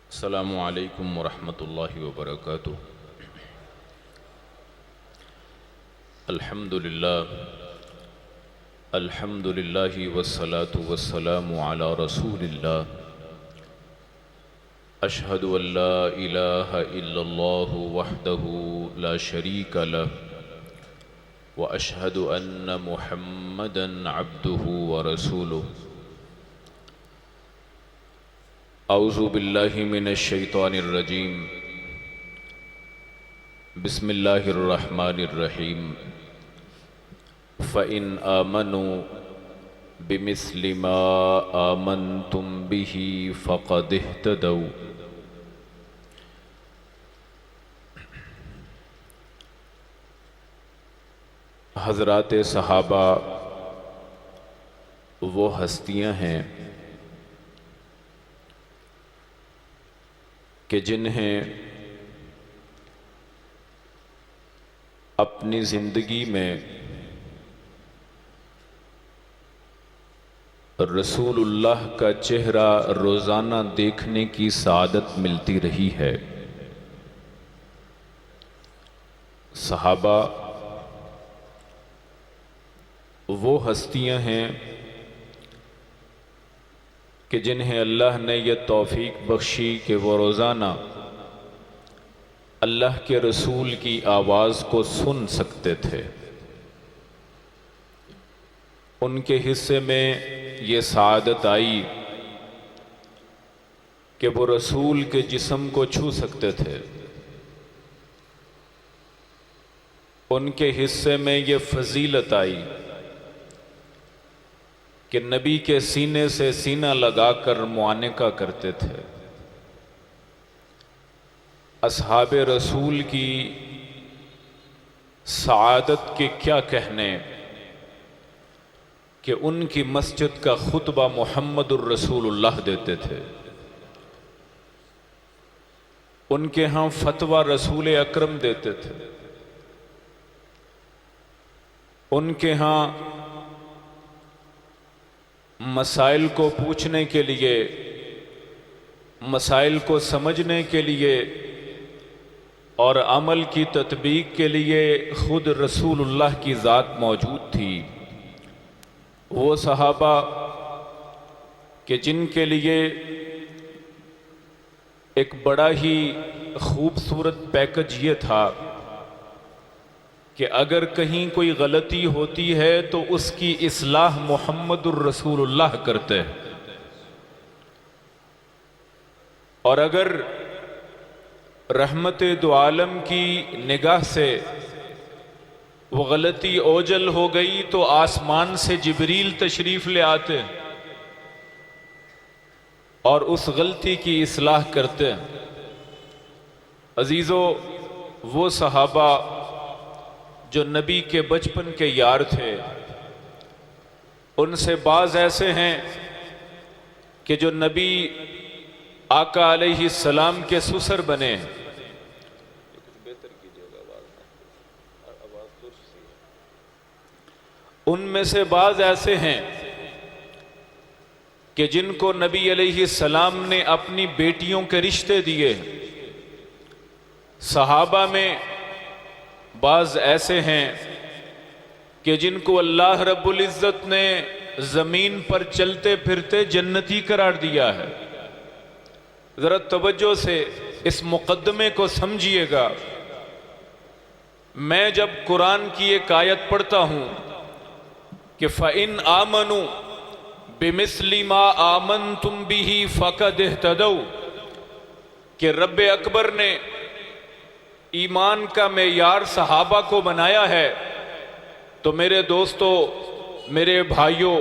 अस्सलामु अलैकुम वरहमतुल्लाहि वबरकातुह। अल्हम्दुलिल्लाहि वस्सलातु वस्सलामु अला रसूलिल्लाह। अशहदु अल्ला इलाहा इल्लल्लाहु वहदहु ला शरीका लह व अशहदु अन्न मुहम्मदन अब्दुहु व रसूलुहु। औज़ु बिल्लाहि मिनश शैतानिर रजीम। बिस्मिल्लाहिर रहमानिर रहीम। फ़इन आमनु बिमिस्लि मा आमनतुम बिही फ़क़द इह्तदौ। हज़रात सहाबा वो हस्तियाँ हैं कि जिन्हें अपनी ज़िंदगी में रसूलुल्लाह का चेहरा रोज़ाना देखने की सआदत मिलती रही है। सहाबा वो हस्तियां हैं कि जिन्हें अल्लाह ने यह तौफीक बख्शी कि वो रोज़ाना अल्लाह के रसूल की आवाज़ को सुन सकते थे। उनके हिस्से में ये सआदत आई कि वो रसूल के जिस्म को छू सकते थे। उनके हिस्से में ये फजीलत आई कि नबी के सीने से सीना लगाकर मुआनिका करते थे। असहाबे रसूल की सआदत के क्या कहने कि उनकी मस्जिद का खुतबा मुहम्मदुर रसूलुल्लाह देते थे। उनके यहाँ फतवा रसूल अकरम देते थे। उनके यहाँ मसाइल को पूछने के लिए, मसाइल को समझने के लिए और अमल की तत्बीक के लिए खुद रसूलुल्लाह की ज़ात मौजूद थी। वो सहाबा कि जिनके लिए एक बड़ा ही खूबसूरत पैकेज ये था कि अगर कहीं कोई गलती होती है तो उसकी इस्लाह मुहम्मदुर रसूलुल्लाह करते हैं, और अगर रहमत दो आलम की निगाह से वो गलती ओझल हो गई तो आसमान से जिब्रील तशरीफ ले आते और उस गलती की इस्लाह करते। अजीज़ों, वो सहाबा जो नबी के बचपन के यार थे, उनसे बाज ऐसे हैं कि जो नबी आका अलैहिस्सलाम के सुसर बने। उनमें से बाज ऐसे हैं कि जिनको नबी अलैहिस्सलाम ने अपनी बेटियों के रिश्ते दिए। सहाबा में बाज ऐसे हैं कि जिनको अल्लाह रब्बुल इज़्ज़त ने ज़मीन पर चलते फिरते जन्नती करार दिया है। ज़रा तवज्जो से इस मुक़द्दमे को समझिएगा। मैं जब कुरान की एक आयत पढ़ता हूँ कि फ़इन आमनु बिमिस्लि मा आमनतुम बिही फ़क़द इह्तदौ, कि रब्बे अकबर ने ईमान का मेयार सहाबा को बनाया है, तो मेरे दोस्तों, मेरे भाइयों,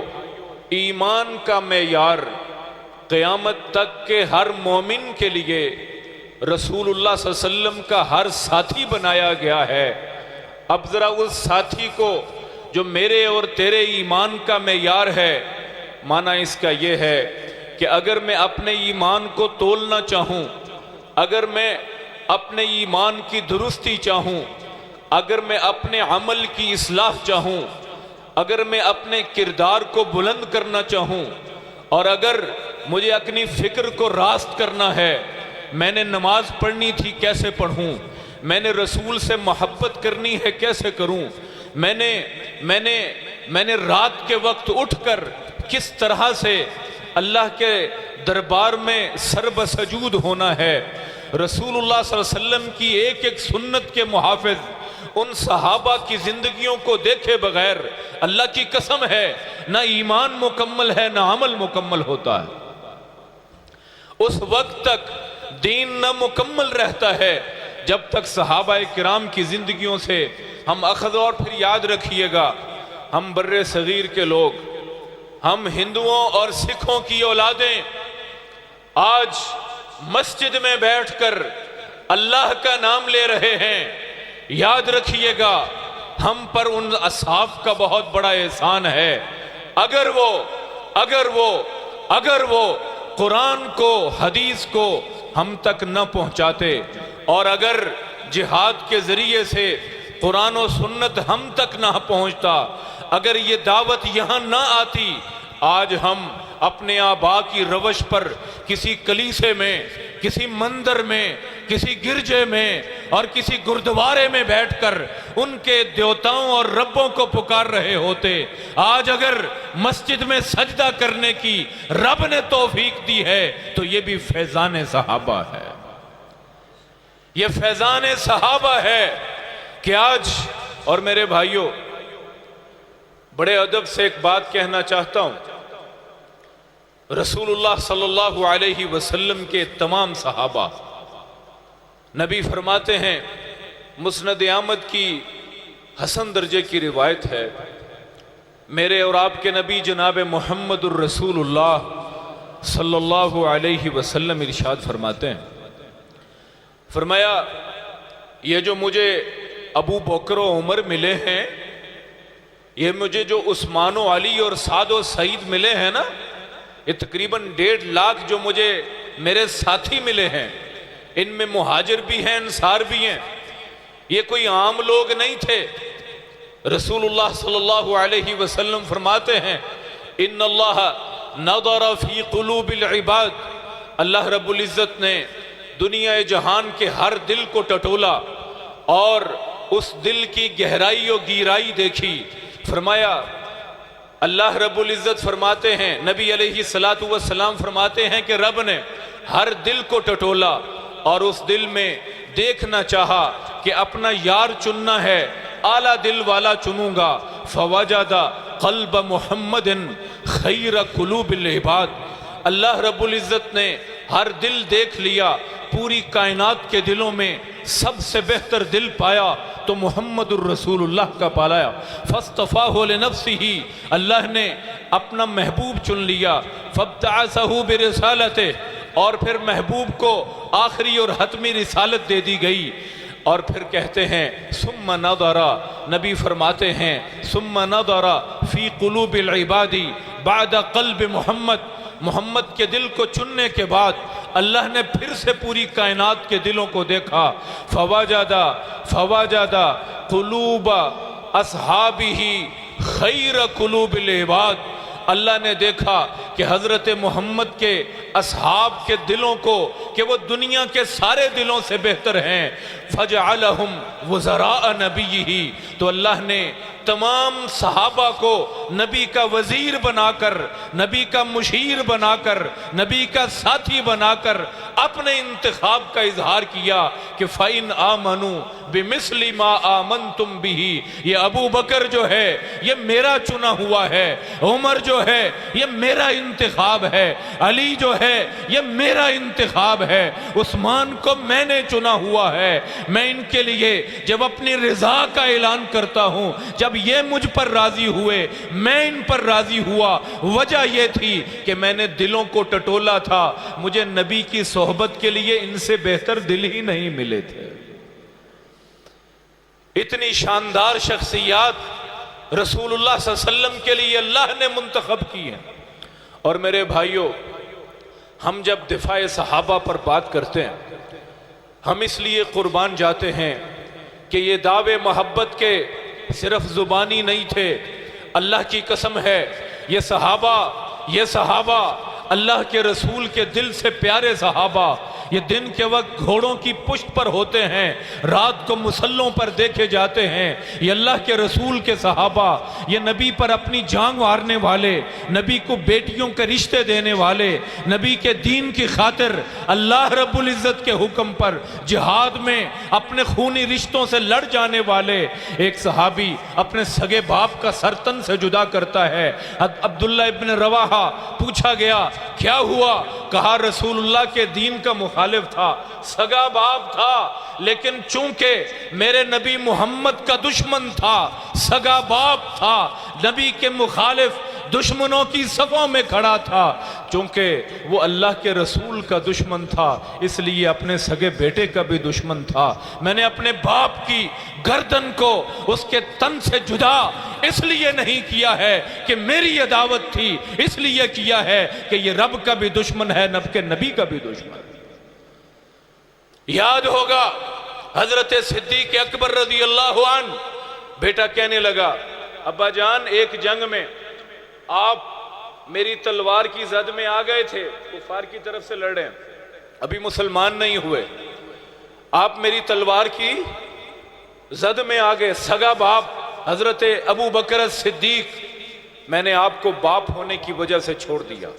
ईमान का मेयार क़यामत तक के हर मोमिन के लिए रसूलुल्लाह सल्लल्लाहु अलैहि वसल्लम का हर साथी बनाया गया है। अब ज़रा उस साथी को जो मेरे और तेरे ईमान का मेयार है, माना इसका यह है कि अगर मैं अपने ईमान को तोलना चाहूँ, अगर मैं अपने ईमान की दुरुस्ती चाहूँ, अगर मैं अपने अमल की इस्लाह चाहूँ, अगर मैं अपने किरदार को बुलंद करना चाहूँ, और अगर मुझे अपनी फिक्र को रास्त करना है, मैंने नमाज पढ़नी थी कैसे पढ़ूं, मैंने रसूल से मोहब्बत करनी है कैसे करूं, मैंने रात के वक्त उठकर किस तरह से अल्लाह के दरबार में सरबसजूद होना है। रसूलुल्लाह सल्लल्लाहु अलैहि वसल्लम की एक एक सुन्नत के मुहाफिज उन सहाबा की जिंदगियों को देखे बगैर अल्लाह की कसम है ना ईमान मुकम्मल है ना अमल मुकम्मल होता है। उस वक्त तक दीन न मुकम्मल रहता है जब तक सहाबा किराम की जिंदगियों से हम अखज़। और फिर याद रखिएगा, हम बर्रे सगीर के लोग, हम हिंदुओं और सिखों की औलादें आज मस्जिद में बैठकर अल्लाह का नाम ले रहे हैं। याद रखिएगा, हम पर उन असहाब का बहुत बड़ा एहसान है। अगर वो कुरान को, हदीस को हम तक न पहुंचाते और अगर जिहाद के जरिए से कुरान और सुन्नत हम तक ना पहुंचता, अगर ये दावत यहाँ ना आती, आज हम अपने आबा की रवश पर किसी कलीसे में, किसी मंदिर में, किसी गिरजे में और किसी गुरुद्वारे में बैठकर उनके देवताओं और रब्बों को पुकार रहे होते। आज अगर मस्जिद में सजदा करने की रब ने तौफीक दी है तो ये भी फैजान सहाबा है, ये फैजान सहाबा है कि आज। और मेरे भाइयों, बड़े अदब से एक बात कहना चाहता हूं, रसूलुल्लाह सल्लल्लाहु अलैहि वसल्लम के तमाम सहाबा, नबी फरमाते हैं, मुस्नद अहमद की हसन दर्जे की रिवायत है, मेरे और आपके नबी जनाब मुहम्मदुर रसूलुल्लाह सल्लल्लाहु अलैहि वसल्लम इरशाद फरमाते हैं, फरमाया ये जो मुझे अबू बकर और उमर मिले हैं, ये मुझे जो उस्मान व अली और साद व सईद मिले हैं ना, ये तकरीबन 1.5 लाख जो मुझे मेरे साथी मिले हैं, इनमें मुहाजिर भी हैं, अंसार भी हैं। ये कोई आम लोग नहीं थे। रसूलुल्लाह सल्लल्लाहु अलैहि वसल्लम फरमाते हैं, इन्नल्लाह नज़रा फी क़ुलूबिल इबाद, अल्लाह रब्बुल इज़्ज़त ने दुनिया जहान के हर दिल को टटोला और उस दिल की गहराई और गहराई देखी। फरमाया, अल्लाह रब्बुल इज़्ज़त फरमाते हैं, नबी अलैहि सलातु व सलाम फरमाते हैं कि रब ने हर दिल को टटोला और उस दिल में देखना चाहा कि अपना यार चुनना है, आला दिल वाला चुनूंगा। फवजदा क़ल्ब मुहम्मदिन खैर क़ुलूबिल इबाद, अल्लाह रब्बुल इज़्ज़त ने हर दिल देख लिया, पूरी कायनात के दिलों में सबसे बेहतर दिल पाया तो मुहम्मदुर रसूलुल्लाह का पाया। फस्तफ़ाहु लिनफ़्सिही, अल्लाह ने अपना महबूब चुन लिया। फ़ब्तअसहु बिरिसालतिही, और फिर महबूब को आखिरी और हतमी रिसालत दे दी गई। और फिर कहते हैं सुम्मा नज़रा, नबी फरमाते हैं सुम्मा नज़रा फ़ी क़ुलूबिल इबादी बादा क़ल्ब मोहम्मद, मोहम्मद के दिल को चुनने के बाद अल्लाह ने फिर से पूरी कायनात के दिलों को देखा। फवाजदा क़ुलूब अस्हाबिही खैर क़ुलूबिल इबाद, अल्लाह ने देखा कि हज़रत मोहम्मद के असहाब के दिलों को कि वो दुनिया के सारे दिलों से बेहतर हैं। फजअलहुम वज़राअ नबीही, तो अल्लाह ने तमाम सहाबा को नबी का वजीर बनाकर, नबी का मुशीर बनाकर, नबी का साथी बनाकर अपने इंतखाब का इजहार किया कि फ़इन आमनू बिमिस्लि मा आमनतुम बिही, ये अबू बकर जो है ये मेरा चुना हुआ है, उमर जो है ये मेरा इंतखाब है, अली जो है ये मेरा इंतखाब है, उस्मान को मैंने चुना हुआ है। मैं इनके लिए जब अपनी रिजा का ऐलान करता हूं, जब ये मुझ पर राजी हुए, मैं इन पर राजी हुआ। वजह यह थी कि मैंने दिलों को टटोला था, मुझे नबी की सोहबत के लिए इनसे बेहतर दिल ही नहीं मिले थे। इतनी शानदार शख्सियात रसूलुल्लाह सल्लल्लाहु अलैहि वसल्लम के लिए अल्लाह ने मुंतखब की है। और मेरे भाइयों, हम जब दिफाए सहाबा पर बात करते हैं, हम इसलिए कुर्बान जाते हैं कि ये दावे मोहब्बत के सिर्फ जुबानी नहीं थे। अल्लाह की कसम है, ये सहाबा अल्लाह के रसूल के दिल से प्यारे सहाबा, ये दिन के वक्त घोड़ों की पुष्ट पर होते हैं, रात को मुसल्लों पर देखे जाते हैं। ये अल्लाह के रसूल के सहाबा, ये नबी पर अपनी जान वारने वाले, नबी को बेटियों के रिश्ते देने वाले, नबी के दीन की खातिर अल्लाह रब्बुल इज़्ज़त के हुक्म पर जिहाद में अपने खूनी रिश्तों से लड़ जाने वाले एक सहाबी अपने सगे बाप का सरतन से जुदा करता है। अब्दुल्ला इब्न रवाहा, पूछा गया क्या हुआ? कहा रसूलुल्लाह के दीन का मुखालिफ था, सगा बाप था, लेकिन चूंकि मेरे नबी मोहम्मद का दुश्मन था, सगा बाप था, नबी के मुखालिफ दुश्मनों की सफों में खड़ा था, चूंकि वो अल्लाह के रसूल का दुश्मन था, इसलिए अपने सगे बेटे का भी दुश्मन था। मैंने अपने बाप की गर्दन को उसके तन से जुदा इसलिए नहीं किया है कि मेरी अदावत थी, इसलिए किया है कि ये रब का भी दुश्मन है, नब के नबी का भी दुश्मन। याद होगा हजरत सिद्दीक अकबर रज़ी अल्लाहु अन्हु, बेटा कहने लगा, अब्बा जान एक जंग में आप मेरी तलवार की जद में आ गए थे, कुफार की तरफ से लड़े, अभी मुसलमान नहीं हुए, आप मेरी तलवार की जद में आ गए, सगा बाप हजरत अबू बकर सिद्दीक, मैंने आपको बाप होने की वजह से छोड़ दिया।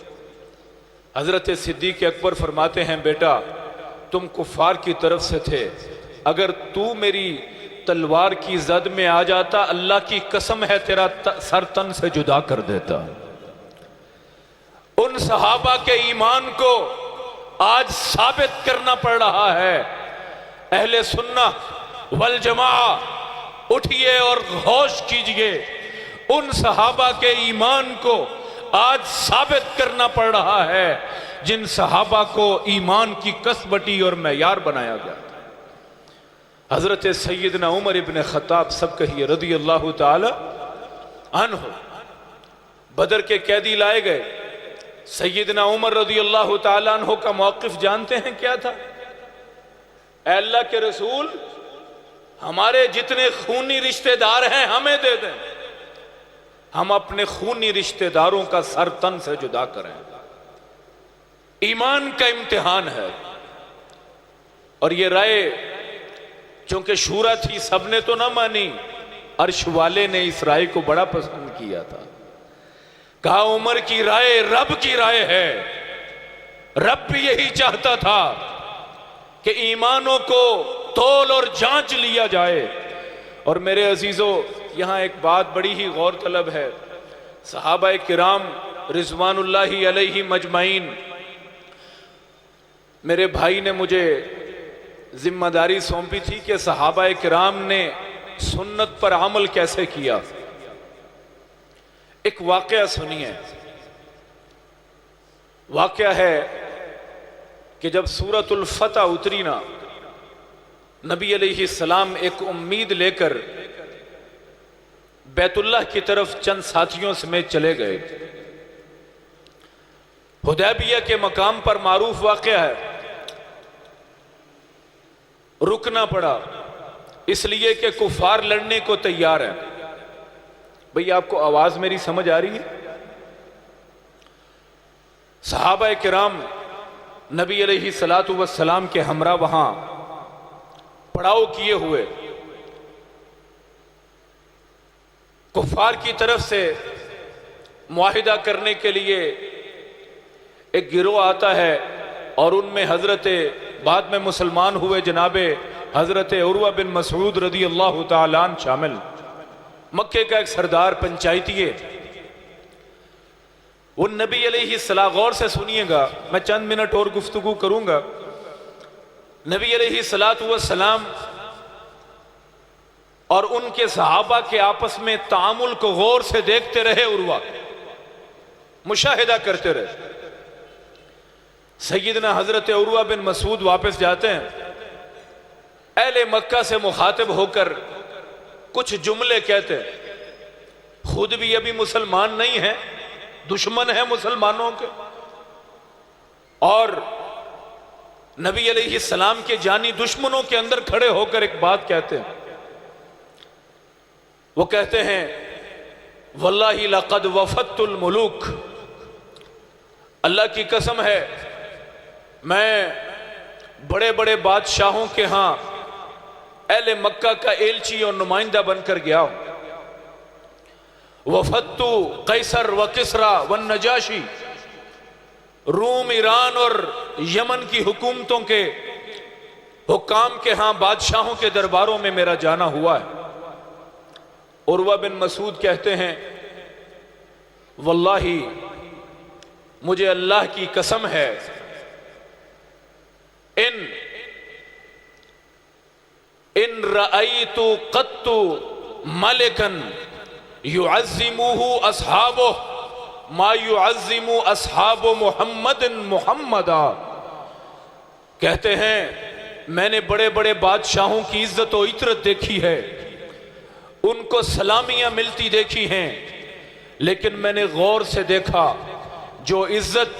हजरत सिद्दीक अकबर फरमाते हैं, बेटा तुम कुफार की तरफ से थे, अगर तू मेरी तलवार की जद में आ जाता, अल्लाह की कसम है तेरा सर तन से जुदा कर देता। उन सहाबा के ईमान को आज साबित करना पड़ रहा है। अहले सुन्ना वल जमा, उठिए और होश कीजिए, उन सहाबा के ईमान को आज साबित करना पड़ रहा है जिन सहाबा को ईमान की कसबटी और मैयार बनाया गया। हजरत सैयदना उमर इब्न खत्ताब, सब कहिए रज़ी अल्लाह ताला अन्हु, बदर के कैदी लाए गए। सैयदना उमर रज़ी अल्लाह ताला अन्हु का मौक़िफ़ जानते हैं क्या था? ऐ अल्लाह के रसूल, हमारे जितने खूनी रिश्तेदार हैं हमें दे दें, हम अपने खूनी रिश्तेदारों का सर तन से जुदा करें। ईमान का इम्तिहान है। और ये राय चूंकि शूरा थी, सबने तो ना मानी, अर्श वाले ने इस राय को बड़ा पसंद किया था। कहा उमर की राय रब की राय है, रब भी यही चाहता था कि ईमानों को तोल और जांच लिया जाए। और मेरे अजीजों, यहां एक बात बड़ी ही गौर तलब है। सहाबा किराम रिजवानुल्लाहि अलैहि मजमाइन, मेरे भाई ने मुझे जिम्मेदारी सौंपी थी कि सहाबा किराम ने सुन्नत पर अमल कैसे किया। एक वाकया सुनिए। वाकया है कि जब सूरतुल फतह उतरी ना, नबी अलैहिस्सलाम एक उम्मीद लेकर बैतुल्लाह की तरफ चंद साथियों समेत चले गए। हुदैबिया के मकाम पर मारूफ वाकया है, रुकना पड़ा इसलिए कि कुफार लड़ने को तैयार है। भैया आपको आवाज मेरी समझ आ रही है? सहाबा किराम नबी अलैहिस्सलातु वस्सलाम के हमरा वहां पड़ाव किए हुए, कुफार की तरफ से मुआहिदा करने के लिए एक गिरोह आता है और उनमें हजरत बाद में मुसलमान हुए जनाबे हजरत उर्वा बिन मसऊद रज़ी अल्लाह ताला अन्हु शामिल। मक्के का एक सरदार पंचायतीय, वो नबी अलैहिस्सलाम, गौर से सुनिएगा, मैं चंद मिनट और गुफ्तगू करूंगा। नबी अलैहिस्सलातु वस्सलाम और उनके सहाबा के आपस में तामुल को गौर से देखते रहे, उर्वा मुशाहिदा करते रहे। सैयदना हजरत उर्वा बिन मसूद वापस जाते हैं, अहले मक्का से मुखातिब होकर कुछ जुमले कहते हैं। खुद भी अभी मुसलमान नहीं है, दुश्मन है मुसलमानों के, और नबी अलैहिस्सलाम के जानी दुश्मनों के अंदर खड़े होकर एक बात कहते हैं। वो कहते हैं, वल्लाहि लक़द वफ़द्तुल मुलूक, अल्लाह की कसम है मैं बड़े बड़े बादशाहों के यहां अहले मक्का का एलची और नुमाइंदा बनकर गया हूं। वफत्तु कैसर व किसरा व नजाशी, रूम, ईरान और यमन की हुकूमतों के हुक्काम के यहां बादशाहों के दरबारों में मेरा जाना हुआ है। उर्वा बिन मसूद कहते हैं, वल्लाही मुझे अल्लाह की कसम है, इन रअयतु क़त्तु मलिकन युअज़्ज़िमुहु अस्हाबुहु मा युअज़्ज़िमु अस्हाबु मुहम्मदिन मुहम्मदा। कहते हैं मैंने बड़े बड़े बादशाहों की इज्जत और इतरत देखी है, उनको सलामियां मिलती देखी हैं, लेकिन मैंने गौर से देखा जो इज्जत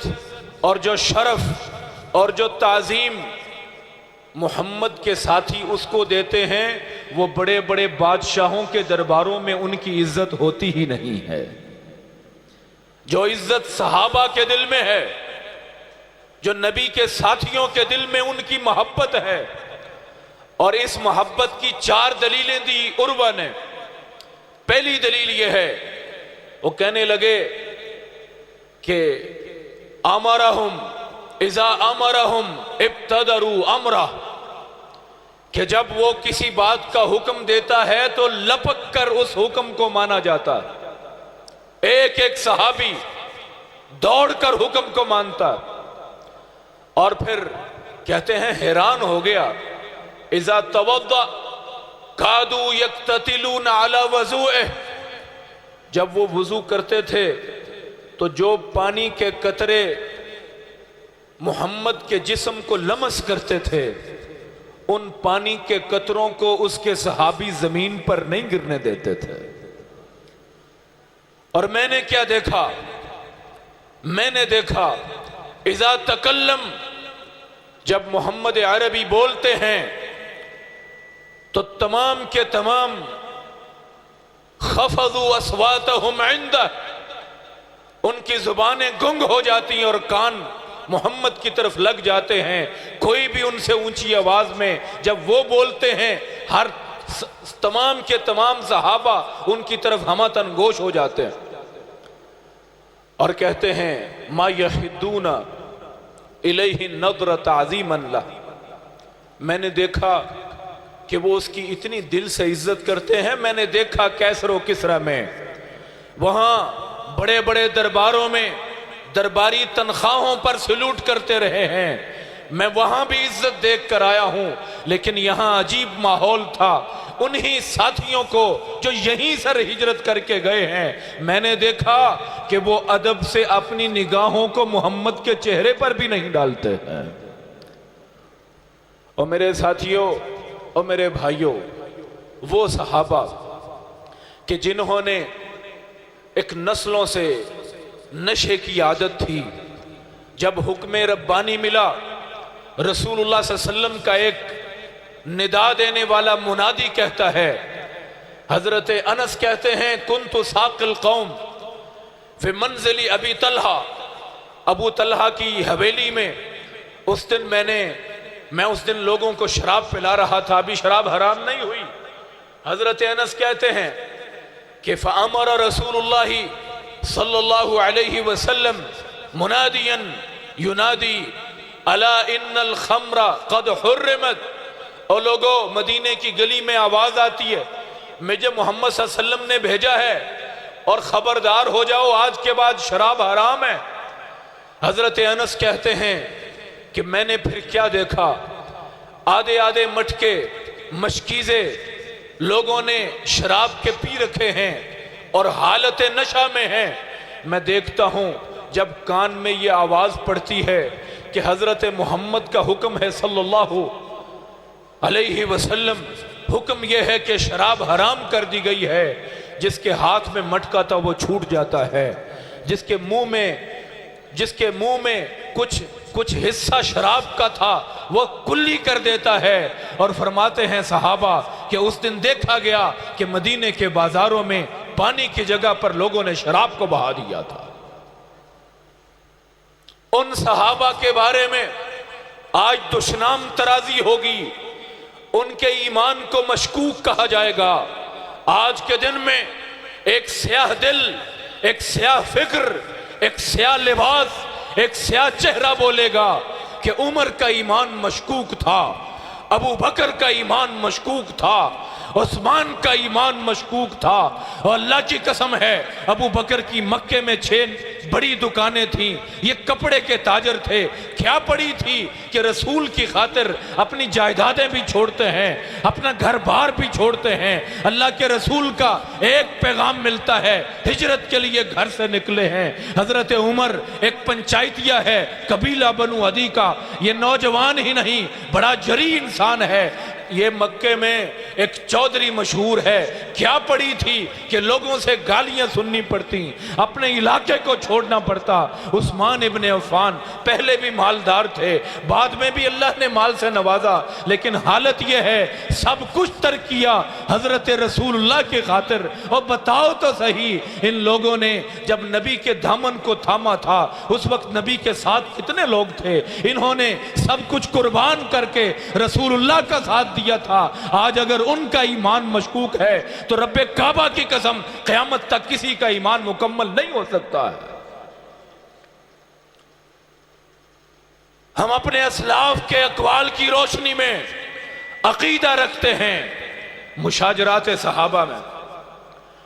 और जो शरफ और जो ताजीम मोहम्मद के साथी उसको देते हैं, वो बड़े बड़े बादशाहों के दरबारों में उनकी इज्जत होती ही नहीं है। जो इज्जत सहाबा के दिल में है, जो नबी के साथियों के दिल में उनकी मोहब्बत है, और इस मोहब्बत की 4 दलीलें दी उर्वा ने। पहली दलील यह है, वो कहने लगे कि अमरहुम इज़ा अमरहुम इब्तदरू अमरा, कि जब वो किसी बात का हुक्म देता है तो लपक कर उस हुक्म को माना जाता है। एक एक सहाबी दौड़कर हुक्म को मानता है। और फिर कहते हैं हैरान हो गया, इज़ा तवद्दा कादू यक्ततिलून अला वज़ूए, जब वो वुजू करते थे तो जो पानी के कतरे मोहम्मद के जिस्म को लमस करते थे, उन पानी के कतरों को उसके सहाबी जमीन पर नहीं गिरने देते थे। और मैंने क्या देखा, मैंने देखा इज़ा तकल्लम, जब मोहम्मद अरबी बोलते हैं तो तमाम के तमाम खफदू अस्वातहुम इंदा, उनकी जुबानें गुंग हो जाती हैं और कान मोहम्मद की तरफ लग जाते हैं। कोई भी उनसे ऊंची आवाज में जब वो बोलते हैं, हर तमाम के तमाम सहाबा उनकी तरफ हमतन गोश हो जाते हैं और कहते हैं मा यहिदूना इलैहि नज़र ताज़ीमन लह। मैंने देखा कि वो उसकी इतनी दिल से इज्जत करते हैं। मैंने देखा कैसर व किसरा में, वहां बड़े बड़े दरबारों में दरबारी तनख्वाहों पर सलूट करते रहे हैं। मैं वहां भी इज्जत देख कर आया हूं, लेकिन यहां अजीब माहौल था। उन्हीं साथियों को जो यहीं से हिजरत करके गए हैं, मैंने देखा कि वो अदब से अपनी निगाहों को मोहम्मद के चेहरे पर भी नहीं डालते हैं। और मेरे साथियों और मेरे भाइयों, वो सहाबा कि जिन्होंने एक नस्लों से नशे की आदत थी, जब हुक्म रब्बानी मिला, रसूलुल्लाह सल्लल्लाहु अलैहि वसल्लम का एक निदा देने वाला मुनादी कहता है, हजरत अनस कहते हैं कुन्तु साक़िल कौम फी मंज़िली अबी तलहा, अबू तलहा की हवेली में उस दिन मैं उस दिन लोगों को शराब पिला रहा था। अभी शराब हराम नहीं हुई। हजरत अनस कहते हैं कि फ़अमर रसूलुल्लाह सल्लल्लाहु अलैहि वसल्लम मुनादियन युनादी अला इन्नल खम्रा क़द हुर्रिमत। और लोगों, मदीने की गली में आवाज आती है, मुझे मोहम्मद सल्लल्लाहु अलैहि वसल्लम ने भेजा है और खबरदार हो जाओ, आज के बाद शराब हराम है। हजरत अनस कहते हैं कि मैंने फिर क्या देखा, आधे आधे मटके मशकीज़े लोगों ने शराब के पी रखे हैं और हालत नशा में हैं। मैं देखता हूं जब कान में ये आवाज पड़ती है कि हजरत मोहम्मद का हुक्म है सल्लल्लाहु अलैहि वसल्लम, हुक्म यह है कि शराब हराम कर दी गई है, जिसके हाथ में मटका था वो छूट जाता है, जिसके मुंह में कुछ हिस्सा शराब का था वो कुल्ली कर देता है। और फरमाते हैं सहाबा कि उस दिन देखा गया कि मदीने के बाजारों में पानी की जगह पर लोगों ने शराब को बहा दिया था। उन सहाबा के बारे में आज दुश्मनाम तराजी होगी, उनके ईमान को मशकूक कहा जाएगा। आज के दिन में एक स्याह दिल, एक स्याह फिक्र, एक स्याह लिबास, एक स्याह चेहरा बोलेगा कि उमर का ईमान मशकूक था, अबू बकर का ईमान मशकूक था, उस्मान का ईमान मशकूक था। और अल्लाह की कसम है, अबू बकर की मक्के में 6 बड़ी दुकानें थीं, ये कपड़े के ताजर थे। क्या पड़ी थी कि रसूल की खातिर अपनी जायदादें भी छोड़ते हैं, अपना घर बार भी छोड़ते हैं। अल्लाह के रसूल का एक पैगाम मिलता है, हिजरत के लिए घर से निकले हैं। हजरत उमर एक पंचायतिया है, कबीला बनु अदी का। ये नौजवान ही नहीं, बड़ा जरी इंसान है। ये मक्के में एक चौधरी मशहूर है। क्या पड़ी थी कि लोगों से गालियां सुननी पड़ती, अपने इलाके को छोड़ना पड़ता। उस्मान इब्ने अफ़्फ़ान पहले भी मालदार थे, बाद में भी अल्लाह ने माल से नवाजा, लेकिन हालत यह है सब कुछ तर्क किया हजरत रसूलुल्लाह की खातिर। और बताओ तो सही, इन लोगों ने जब नबी के दामन को थामा था, उस वक्त नबी के साथ कितने लोग थे? इन्होंने सब कुछ कुर्बान करके रसूलुल्लाह का साथ दिया था। आज अगर उनका ईमान मशकूक है तो रब्बे काबा की कसम, क़यामत तक किसी का ईमान मुकम्मल नहीं हो सकता है। हम अपने असलाफ के अक़वाल की रोशनी में अकीदा रखते हैं। मुशाजरात सहाबा में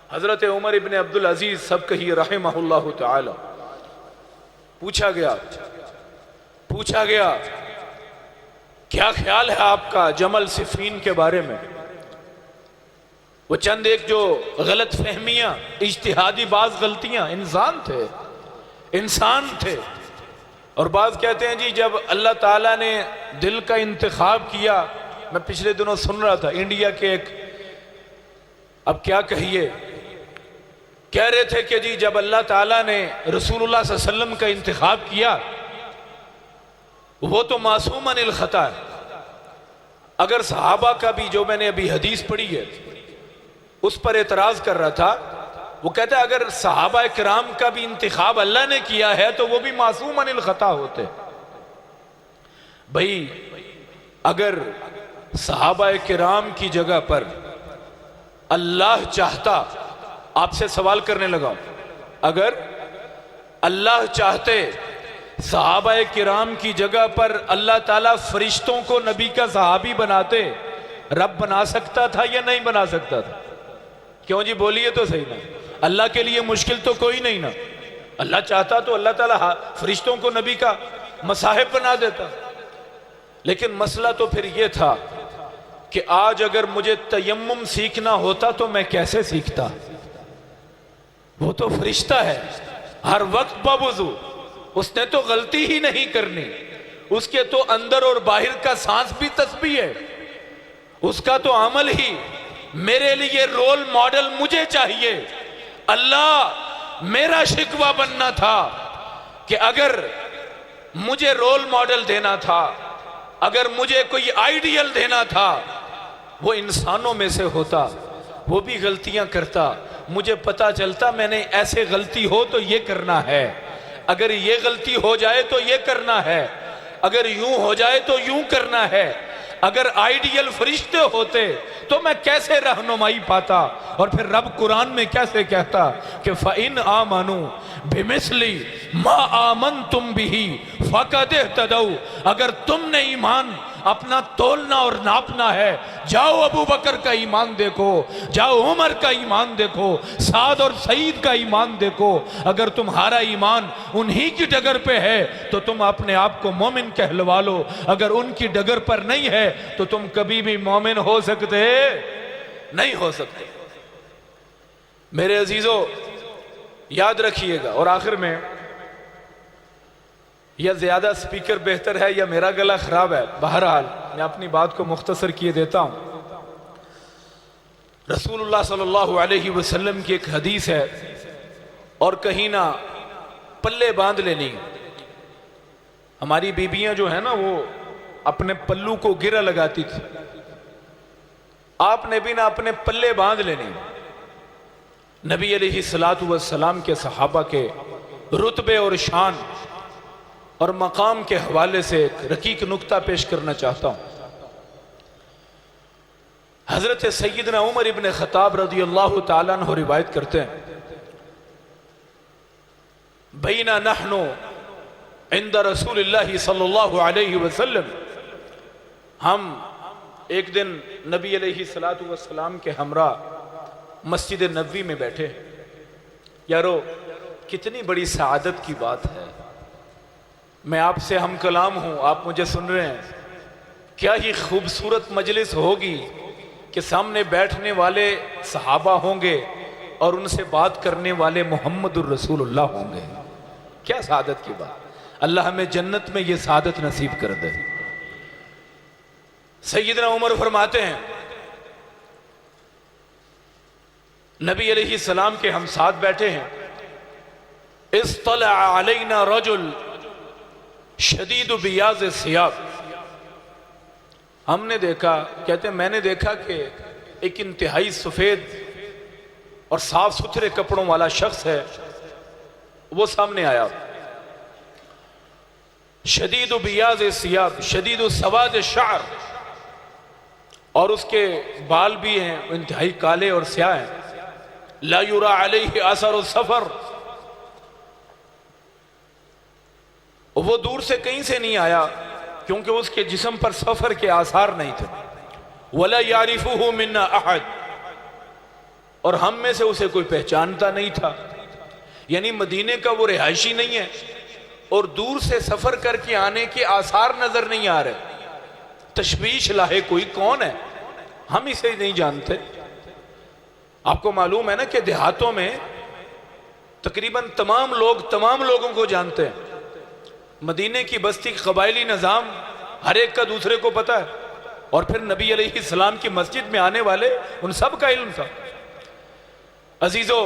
हजरत उमर इब्ने अब्दुल अजीज सब कही रहमहुल्लाहु ताला, पूछा गया क्या ख्याल है आपका जमल सिफीन के बारे में? वो चंद एक जो गलत फहमियां, इज्तिहादी बाज गलतियां, इंसान थे। और बाज कहते हैं जी जब अल्लाह ताला ने दिल का इंतखाब किया, मैं पिछले दिनों सुन रहा था इंडिया के एक, अब क्या कहिए, कह रहे थे कि जी जब अल्लाह ताला ने रसूलुल्लाह सल्लल्लाहु अलैहि वसल्लम का इंतखाब किया, वो तो मासूम अनिल खता है। अगर सहाबा का भी, जो मैंने अभी हदीस पढ़ी है उस पर एतराज कर रहा था, वो कहता है अगर सहाबा किराम का भी इंतखाब अल्लाह ने किया है तो वो भी मासूम अनिल खता होते। भाई अगर सहाबा किराम की जगह पर अल्लाह चाहता, आपसे सवाल करने लगा, अगर अल्लाह चाहते सहाबा किराम की जगह पर अल्लाह ताला फरिश्तों को नबी का सहाबी बनाते, रब बना सकता था या नहीं बना सकता था? क्यों जी बोलिए तो सही ना। अल्लाह के लिए मुश्किल तो कोई नहीं ना। अल्लाह चाहता तो अल्लाह ताला फरिश्तों को नबी का मसाहिब बना देता। लेकिन मसला तो फिर यह था कि आज अगर मुझे तयम्मुम सीखना होता तो मैं कैसे सीखता? वो तो फरिश्ता है, हर वक्त बावजू, उसने तो गलती ही नहीं करनी। उसके तो अंदर और बाहर का सांस भी तस्बीह है, उसका तो अमल ही। मेरे लिए रोल मॉडल मुझे चाहिए। अल्लाह मेरा शिकवा बनना था कि अगर मुझे रोल मॉडल देना था, अगर मुझे कोई आइडियल देना था, वो इंसानों में से होता, वो भी गलतियां करता, मुझे पता चलता मैंने ऐसे गलती हो तो ये करना है, अगर ये गलती हो जाए तो ये करना है, अगर यूं हो जाए तो यूं करना है। अगर आइडियल फरिश्ते होते तो मैं कैसे रहनुमाई पाता? और फिर रब कुरान में कैसे कहता कि फ़इन आमनू बिमिस्ली मा आमनतुम बिही फ़क़द इह्तदौ। अगर तुमने ईमान अपना तोलना और नापना है, जाओ अबू बकर का ईमान देखो, जाओ उमर का ईमान देखो, साद और सईद का ईमान देखो। अगर तुम्हारा ईमान उन्हीं की डगर पे है तो तुम अपने आप को मोमिन कहलवा लो। अगर उनकी डगर पर नहीं है तो तुम कभी भी मोमिन हो सकते नहीं हो सकते। मेरे अजीजों याद रखिएगा। और आखिर में, या ज्यादा स्पीकर बेहतर है या मेरा गला खराब है, बहरहाल मैं अपनी बात को मुख्तसर किए देता हूं। रसूलुल्लाह सल्लल्लाहु अलैहि वसल्लम की एक हदीस है, और कहीं ना पल्ले बांध लेनी। हमारी बीबियां जो है ना, वो अपने पल्लू को गिरा लगाती थी, आपने भी ना अपने पल्ले बांध लेनी। नबी अलैहिस्सलातु वस्सलाम के सहाबा के रुतबे और शान और मकाम के हवाले से एक रकीक नुक्ता पेश करना चाहता हूं। हजरत सैयदना उमर इब्न खत्ताब रज़ियल्लाहु ताला अन्हु रिवायत करते हैं, बैना नहनु इंद रसूलिल्लाहि सल्लल्लाहु अलैहि वसल्लम, हम एक दिन नबी अलैहि सलातु वस्सलाम के हमरा मस्जिद नबवी में बैठे। यारो कितनी बड़ी सआदत की बात है, मैं आपसे हम कलाम हूं, आप मुझे सुन रहे हैं। क्या ही खूबसूरत मजलिस होगी कि सामने बैठने वाले सहाबा होंगे और उनसे बात करने वाले मुहम्मदुर रसूलुल्लाह होंगे। क्या सआदत की बात, अल्लाह हमें जन्नत में ये सआदत नसीब कर दे। सैयदना उमर फरमाते हैं, नबी अलैहि सलाम के हम साथ बैठे हैं। इस्तला अलैना रजुल शदीद बियाज सियाब, हमने देखा, कहते हैं मैंने देखा कि एक इंतहाई सफेद और साफ सुथरे कपड़ों वाला शख्स है, वो सामने आया। शदीद बियाज सियाब शदीद सवाद शार, और उसके बाल भी हैं इंतहाई काले और स्याह हैं। ला युरा अलैहि असर सफर, वो दूर से कहीं से नहीं आया क्योंकि उसके जिस्म पर सफर के आसार नहीं थे। वला यारिफुहु मिन्ना अहद, और हम में से उसे कोई पहचानता नहीं था। यानी मदीने का वो रिहायशी नहीं है और दूर से सफर करके आने के आसार नजर नहीं आ रहे। तशवीश लाहे कोई कौन है, हम इसे नहीं जानते। आपको मालूम है ना कि देहातों में तकरीबन तमाम लोगों को जानते हैं। मदीने की बस्ती कबायली निज़ाम हर एक का दूसरे को पता है, और फिर नबी अलैहिस्सलाम की मस्जिद में आने वाले उन सब का इल्म था। अजीजों,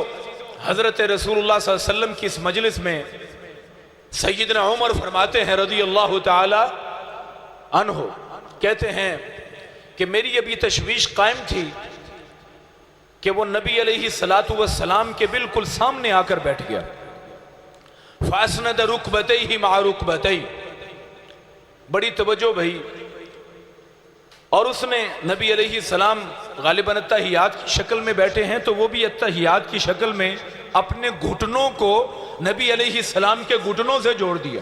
हजरत रसूलुल्लाह सल्लल्लाहु अलैहि वसल्लम की इस मजलिस में सैयदना उमर फरमाते हैं रज़ियल्लाहु ताला अन्हु, कहते हैं कि मेरी अभी तशवीश कायम थी कि वो नबी अलैहिस्सलातु वस्सलाम के बिल्कुल सामने आकर बैठ गया। फासनद रुकबतैहि मा रुकबतैहि, बड़ी तवज्जो भाई, और उसने नबी अलैहिस्सलाम गालिबन अत्तहियात की शक्ल में बैठे हैं, तो वो भी अत्तहियात की शक्ल में अपने घुटनों को नबी अलैहिस्सलाम के घुटनों से जोड़ दिया,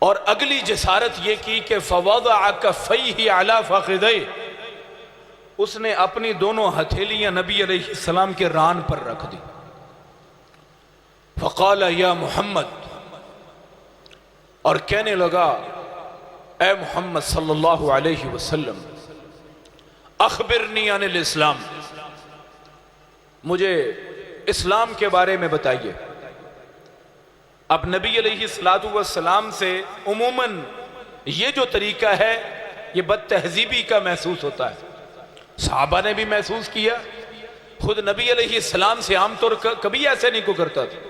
और अगली जसारत ये की कि फवदअ कफ़ैहि अला फ़ख़िदैहि, उसने अपनी दोनों हथेलियां नबी अलैहिस्सलाम के रान पर रख दी। फ़क़ाल या मोहम्मद, और कहने लगा ए मोहम्मद सल्लल्लाहु अलैहि वसल्लम, अखबिरनी अनिल इस्लाम, मुझे इस्लाम के बारे में बताइए। अब नबी अलैहिस्सलातु वस्सलाम से उमूमन ये जो तरीका है ये बदतहजीबी का महसूस होता है। सहाबा ने भी महसूस किया, खुद नबी अलैहिस्सलाम से आमतौर कभी ऐसे नहीं को करता था।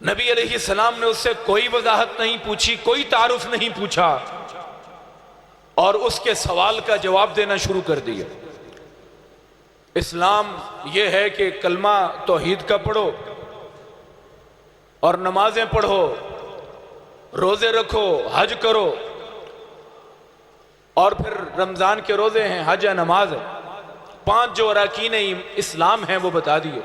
नबी अलैहिस्सलाम ने उससे कोई वजाहत नहीं पूछी, कोई तारुफ नहीं पूछा, और उसके सवाल का जवाब देना शुरू कर दिया। इस्लाम यह है कि कलमा तौहीद का पढ़ो और नमाजें पढ़ो, रोजे रखो, हज करो, और फिर रमजान के रोजे हैं, हज है, नमाज है, 5 जो अरकान इस्लाम हैं वो बता दिए।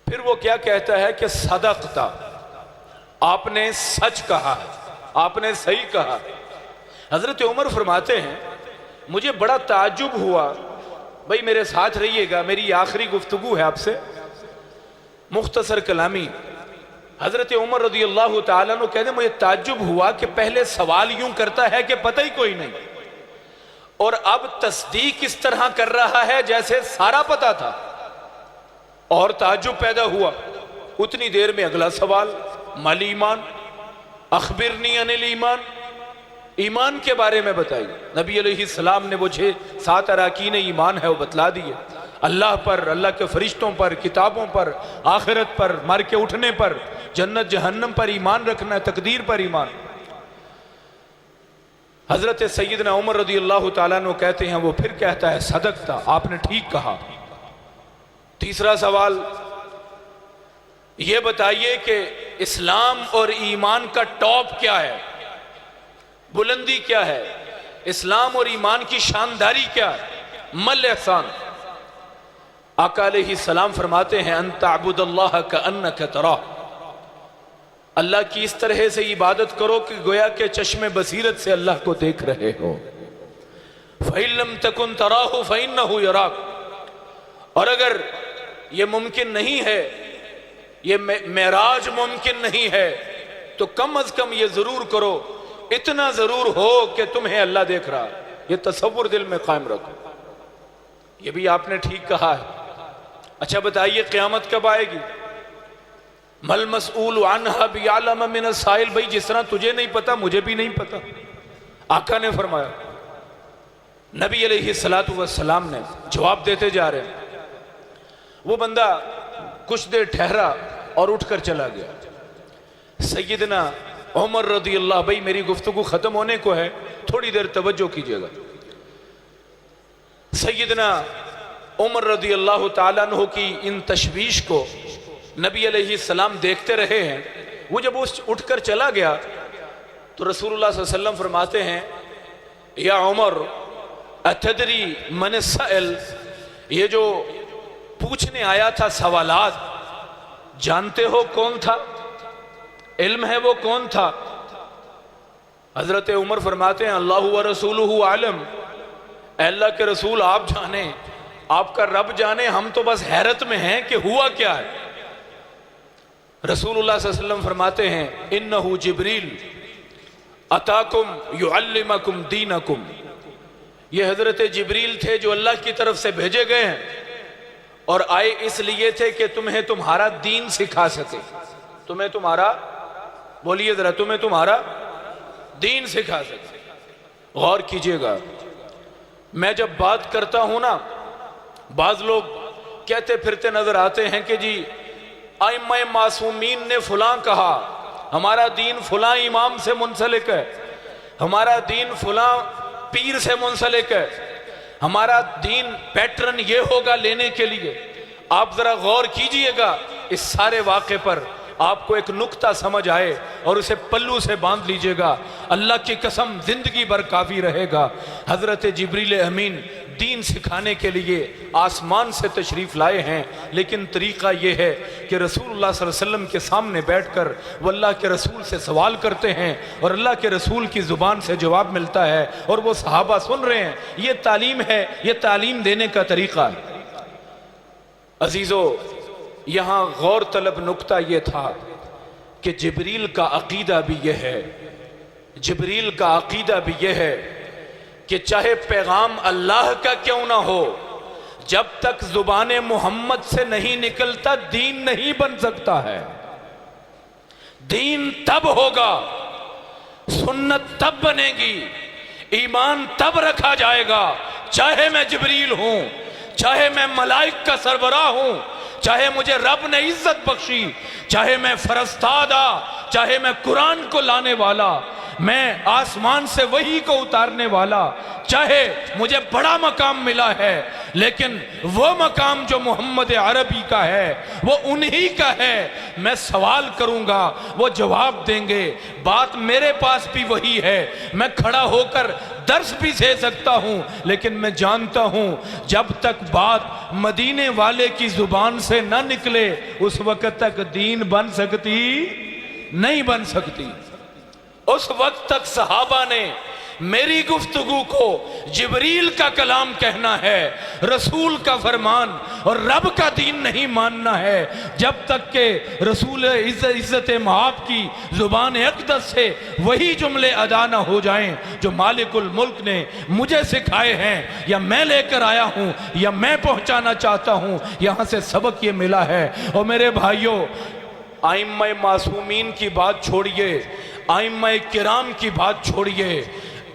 फिर वो क्या कहता है कि सदक़ता, आपने सच कहा है, आपने सही कहा। हजरत उमर फरमाते हैं मुझे बड़ा ताज्जुब हुआ, भाई मेरे साथ रहिएगा, मेरी आखिरी गुफ्तगू है आपसे, मुख्तसर कलामी। हजरत उमर रज़ियल्लाहु ताला अन्हु कहते मुझे ताज्जुब हुआ कि पहले सवाल यूं करता है कि पता ही कोई नहीं, और अब तस्दीक इस तरह कर रहा है जैसे सारा पता था, और ताज्जुब पैदा हुआ। उतनी देर में अगला सवाल, माली ईमान, अखबिरनी अनिल ईमान, ईमान के बारे में बताइए। नबी अलैहिस्सलाम ने वो 6-7 अरकान ईमान है वो बतला दिए। अल्लाह पर, अल्लाह के फरिश्तों पर, किताबों पर, आखिरत पर, मर के उठने पर, जन्नत जहन्नम पर ईमान रखना है, तकदीर पर ईमान। हजरत सैयदना उमर रज़ियल्लाहु ताला अन्हु कहते हैं, वो फिर कहता है सदक़ता, आपने ठीक कहा। तीसरा सवाल, ये बताइए कि इस्लाम और ईमान का टॉप क्या है, बुलंदी क्या है, इस्लाम और ईमान की शानदारी क्या है, मल एहसान। आका अलैहिस्सलाम फरमाते हैं अंत अबुदल्लाह का अन्नका तराह, अल्लाह की इस तरह से इबादत करो कि गोया के चश्मे बसीरत से अल्लाह को देख रहे हो। फ़इल्लम तकुन तराहु फ़इन्नहु यराक, और अगर ये मुमकिन नहीं है, ये मेराज मुमकिन नहीं है, तो कम अज कम ये जरूर करो, इतना जरूर हो कि तुम्हें अल्लाह देख रहा है। ये तसव्वुर दिल में कायम रखो। ये भी आपने ठीक कहा है। अच्छा बताइए क़यामत कब आएगी? मल मसऊल अन्हा बिअलम मिन अस्साइल, भाई जिस तरह तुझे नहीं पता मुझे भी नहीं पता। आका ने फरमाया, नबी अलैहिस्सलातु वस्सलाम ने जवाब देते जा रहे हैं। वो बंदा कुछ देर ठहरा और उठकर चला गया। सैयदना उमर रज़ी अल्लाह, भाई मेरी गुफ्तगू खत्म होने को है, थोड़ी देर तवज्जो कीजिएगा। सैयदना उमर रज़ी अल्लाह ताला अन्हु की इन तशवीश को नबी अलैहिस्सलाम देखते रहे हैं। वो जब उस उठकर चला गया तो रसूलुल्लाह सल्लल्लाहु अलैहि वसल्लम फरमाते हैं, या उमर अतदरी मन सअल, ये जो पूछने आया था सवालात, जानते हो कौन था? इल्म है वो कौन था? हजरत उमर फरमाते हैं, अल्लाहु व रसूलुहु आलम, अल्लाह के रसूल आप जाने, आपका रब जाने, हम तो बस हैरत में हैं कि हुआ क्या है। रसूलुल्लाह सल्लल्लाहु अलैहि वसल्लम फरमाते हैं, इन्नहु जिब्रील अताकुम युअल्लिमुकुम दीनकुम, ये हजरत जिब्रील थे जो अल्लाह की तरफ से भेजे गए हैं और आए इसलिए थे कि तुम्हें तुम्हारा दीन सिखा सके। तुम्हें तुम्हारा, बोलिए जरा, तुम्हें तुम्हारा दीन सिखा सके। गौर कीजिएगा, मैं जब बात करता हूं ना, बाज लोग कहते फिरते नजर आते हैं कि जी आइम्मा मासूमीन ने फुलां कहा, हमारा दीन फुलां इमाम से मुंसलिक है, हमारा दीन फुलां पीर से मुंसलिक है, हमारा दीन पैटर्न ये होगा लेने के लिए। आप जरा गौर कीजिएगा इस सारे वाक़े पर, आपको एक नुक्ता समझ आए और उसे पल्लू से बांध लीजिएगा। अल्लाह की कसम जिंदगी भर काफ़ी रहेगा। हज़रत जिब्रील अमीन दीन सिखाने के लिए आसमान से तशरीफ़ लाए हैं, लेकिन तरीक़ा ये है कि रसूलुल्लाह सल्लल्लाहु अलैहि वसल्लम के सामने बैठकर वो अल्लाह के रसूल से सवाल करते हैं और अल्लाह के रसूल की ज़ुबान से जवाब मिलता है और वो सहाबा सुन रहे हैं। ये तालीम है, ये तालीम देने का तरीक़ा है। अजीज़ो, यहाँ गौर तलब नुक्ता ये था कि जिब्रील का अकीदा भी यह है, जिब्रील का अकीदा भी यह है कि चाहे पैगाम अल्लाह का क्यों ना हो, जब तक जुबान मोहम्मद से नहीं निकलता दीन नहीं बन सकता है। दीन तब होगा, सुन्नत तब बनेगी, ईमान तब रखा जाएगा, चाहे मैं जिब्रील हूं, चाहे मैं मलाइक का सरबराह हूं, चाहे मुझे रब ने इज्जत बख्शी, चाहे मैं फरस्तादा, चाहे मैं कुरान को लाने वाला, मैं आसमान से वही को उतारने वाला, चाहे मुझे बड़ा मकाम मिला है, लेकिन वो मकाम जो मोहम्मद अरबी का है वो उन्हीं का है। मैं सवाल करूंगा, वो जवाब देंगे। बात मेरे पास भी वही है, मैं खड़ा होकर दर्स भी दे सकता हूं, लेकिन मैं जानता हूं जब तक बात मदीने वाले की जुबान से ना निकले उस वक्त तक दीन बन सकती नहीं बन सकती। उस वक्त तक सहाबा ने मेरी गुफ्तगू को जिब्रील का कलाम कहना है, रसूल का फरमान और रब का दीन नहीं मानना है, जब तक के रसूल इज्जत महाब की जुबान अक़दस से वही जुमले अदा न हो जाएं जो मालिकुल मुल्क ने मुझे सिखाए हैं, या मैं लेकर आया हूं, या मैं पहुंचाना चाहता हूं। यहां से सबक ये मिला है। और मेरे भाइयों, आइम्मा मासूमीन की बात छोड़िए, आइम्मा किराम की बात छोड़िए,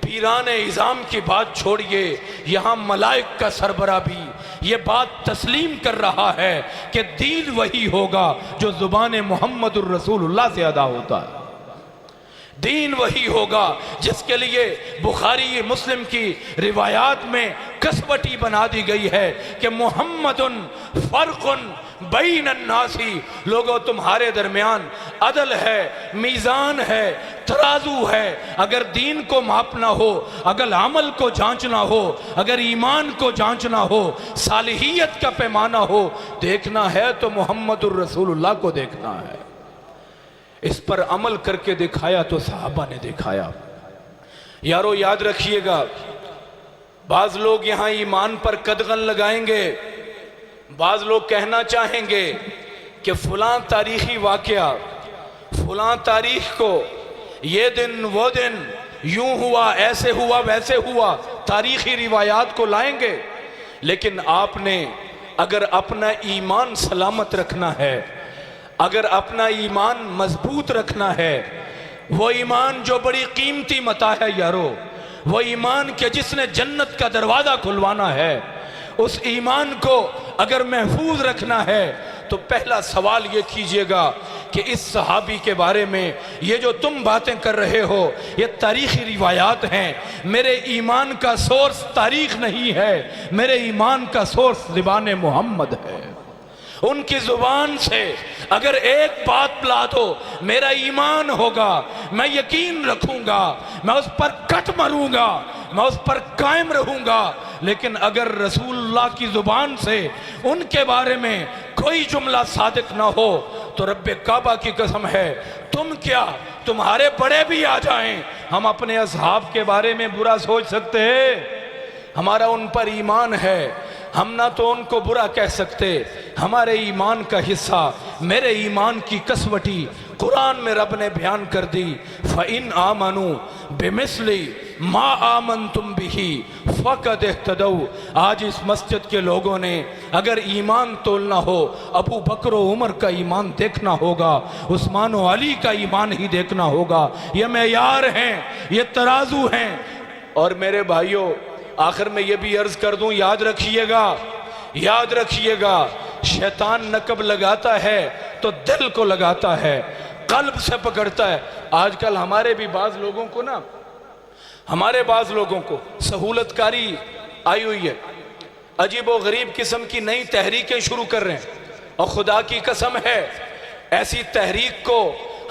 पीरान इज़ाम की बात छोड़िए, यहाँ मलाइक का सरबरा भी ये बात तस्लीम कर रहा है कि दीन वही होगा जो ज़ुबान मोहम्मदुर रसूलुल्लाह से अदा होता है। दीन वही होगा जिसके लिए बुखारी मुस्लिम की रिवायात में कसवटी बना दी गई है कि मोहम्मदुन फर्कुन बैन अन्नासी, लोगों तुम्हारे दरमियान अदल है, मीज़ान है, तराजू है। अगर दीन को मापना हो, अगर अमल को जांचना हो, अगर ईमान को जांचना हो, सालिहियत का पैमाना हो देखना है तो मोहम्मदुर रसूलुल्लाह को देखना है। इस पर अमल करके दिखाया तो सहाबा ने दिखाया। यारो याद रखिएगा, बाज लोग यहां ईमान पर कदगन लगाएंगे, बाज लोग कहना चाहेंगे कि फलां तारीखी वाकया, फलां तारीख को, ये दिन वो दिन, यूं हुआ, ऐसे हुआ, वैसे हुआ, तारीखी रिवायात को लाएंगे। लेकिन आपने अगर अपना ईमान सलामत रखना है, अगर अपना ईमान मजबूत रखना है, वो ईमान जो बड़ी कीमती मता है यारो, वो ईमान के जिसने जन्नत का दरवाज़ा खुलवाना है, उस ईमान को अगर महफूज रखना है तो पहला सवाल ये कीजिएगा कि इस सहाबी के बारे में ये जो तुम बातें कर रहे हो ये तारीखी रिवायात हैं। मेरे ईमान का सोर्स तारीख नहीं है, मेरे ईमान का सोर्स ज़ुबान मोहम्मद है। उनकी जुबान से अगर एक बात ला दो मेरा ईमान होगा, मैं यकीन रखूंगा, मैं उस पर कट मरूंगा, मैं उस पर कायम रहूंगा। लेकिन अगर रसूलुल्लाह की जुबान से उनके बारे में कोई जुमला सादिक ना हो तो रब्बे काबा की कसम है, तुम क्या, तुम्हारे बड़े भी आ जाएं, हम अपने असहाब के बारे में बुरा सोच सकते हैं? हमारा उन पर ईमान है, हम ना तो उनको बुरा कह सकते। हमारे ईमान का हिस्सा, मेरे ईमान की कसवटी कुरान में रब ने बयान कर दी, फ़इन आमनू बिमिस्ली मा आमन तुम बिही फ़क़द इह्तदौ। आज इस मस्जिद के लोगों ने अगर ईमान तोलना हो, अबू बकर व उमर का ईमान देखना होगा, उस्मान व अली का ईमान ही देखना होगा। ये मेयार हैं, ये तराजू हैं। और मेरे भाइयों, आखिर में ये भी अर्ज कर दूं, याद रखिएगा, याद रखिएगा, शैतान नकब लगाता है तो दिल को लगाता है, कल्ब से पकड़ता है। आजकल हमारे भी बाज लोगों को ना, हमारे बाज लोगों को सहूलतकारी आई हुई है, अजीब व गरीब किस्म की नई तहरीकें शुरू कर रहे हैं। और खुदा की कसम है, ऐसी तहरीक को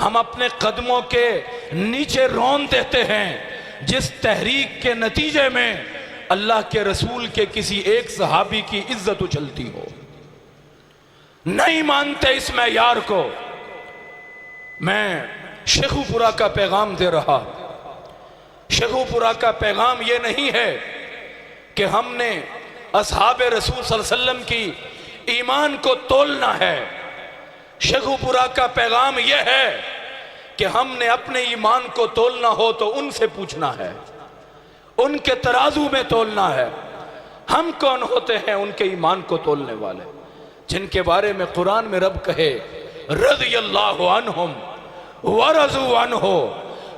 हम अपने कदमों के नीचे रौंद देते हैं जिस तहरीक के नतीजे में अल्लाह के रसूल के किसी एक सहाबी की इज्जत उछलती हो। नहीं मानते इस मेयार को। मैं शेखुपुरा का पैगाम दे रहा, शेखुपुरा का पैगाम ये नहीं है कि हमने असहाब रसूल सल्लल्लाहु अलैहि वसल्लम की ईमान को तोलना है। शेखुपुरा का पैगाम यह है कि हमने अपने ईमान को तोलना हो तो उनसे पूछना है, उनके तराजू में तोलना है। हम कौन होते हैं उनके ईमान को तोलने वाले, जिनके बारे में कुरान में रब कहे रज़ियल्लाहु अन्हुम व रज़ू अन्हु,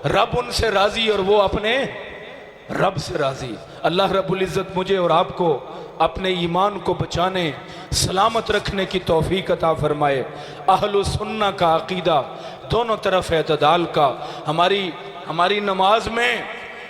रब उनसे राजी और वो अपने रब से राजी। अल्लाह रब्बुल इज़्ज़त मुझे और आपको अपने ईमान को बचाने, सलामत रखने की तौफीक अता फरमाए। अहलु सुन्ना का अकीदा दोनों तरफ एतदाल का। हमारी नमाज में,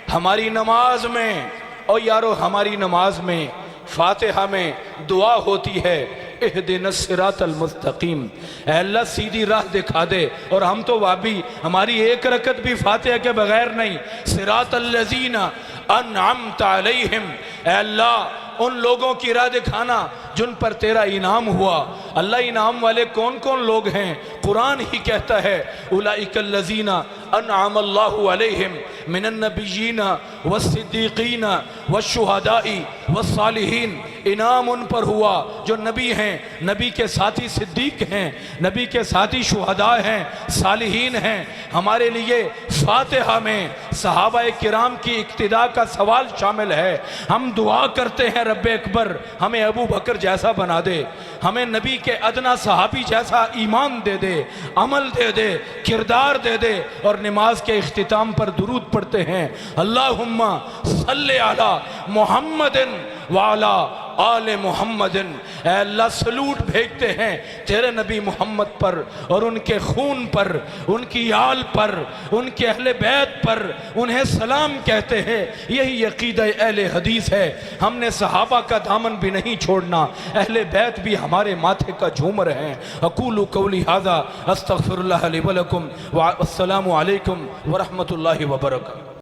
हमारी नमाज में, और यारो हमारी नमाज में फातिहा में दुआ होती है, इहदिनस सिरातल मुस्तकीम, अल्लाह सीधी राह दिखा दे। और हम तो वाबी, हमारी एक रकत भी फातिहा के बगैर नहीं। सिरातल लज़ीना अनअमत अलैहिम, अल्लाह उन लोगों की राह दिखाना जिन पर तेरा इनाम हुआ। अल्लाह इनाम वाले कौन कौन लोग हैं? कुरान ही कहता है उलाइकल लज़ीना अनअमल्लाहु अलैहिम मिनन नबिय्यीना वस्सिद्दीक़ीना वश्शुहदाई वस्सालिहीन। इनाम उन पर हुआ जो नबी हैं, नबी के साथी सिद्दीक हैं, नबी के साथी शुहदा हैं, सालिहीन हैं। हमारे लिए फातिहा में सहाबाए किराम की इक्तिदा का सवाल शामिल है। हम दुआ करते हैं रब्बे अकबर हमें अबू बकर जैसा बना दे, हमें नबी के अदना सहाबी जैसा ईमान दे दे, अमल दे दे, किरदार दे दे। और नमाज के इख्तिताम पर दुरूद पढ़ते हैं, अल्लाहुम्मा सल्ले अला मुहम्मदिन व अला आले मुहम्मदिन, ऐ अल्लाह सलूट भेजते हैं तेरे नबी मोहम्मद पर और उनके खून पर, उनकी आल पर, उनके अहले बैत पर, उन्हें सलाम कहते हैं। यही अकीदा अहले हदीस है। हमने सहाबा का दामन भी नहीं छोड़ना, अहले बैत भी हमारे माथे का झूमर है। अकूलु कौली हादा अस्तगफिरुल्लाह ली व लकुम व अस्सलामु अलैकुम व रहमतुल्लाहि व बरकातहू।